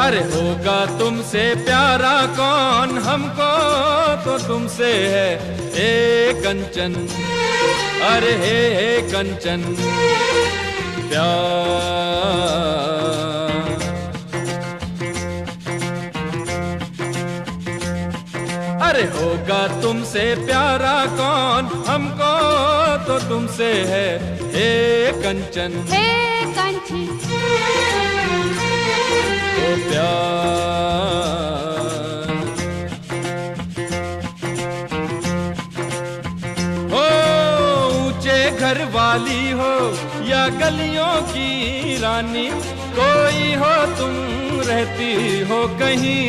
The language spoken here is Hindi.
अरे होगा तुमसे प्यारा कौन, हमको तो तुमसे है ए कंचन, अरे हे कंचन प्यार। अरे होगा तुमसे प्यारा कौन, हमको तो तुमसे है हे कंचन, हे कंचन तो प्यार। हो ऊंचे घर वाली हो या गलियों की रानी, कोई हो तुम रहती हो कहीं,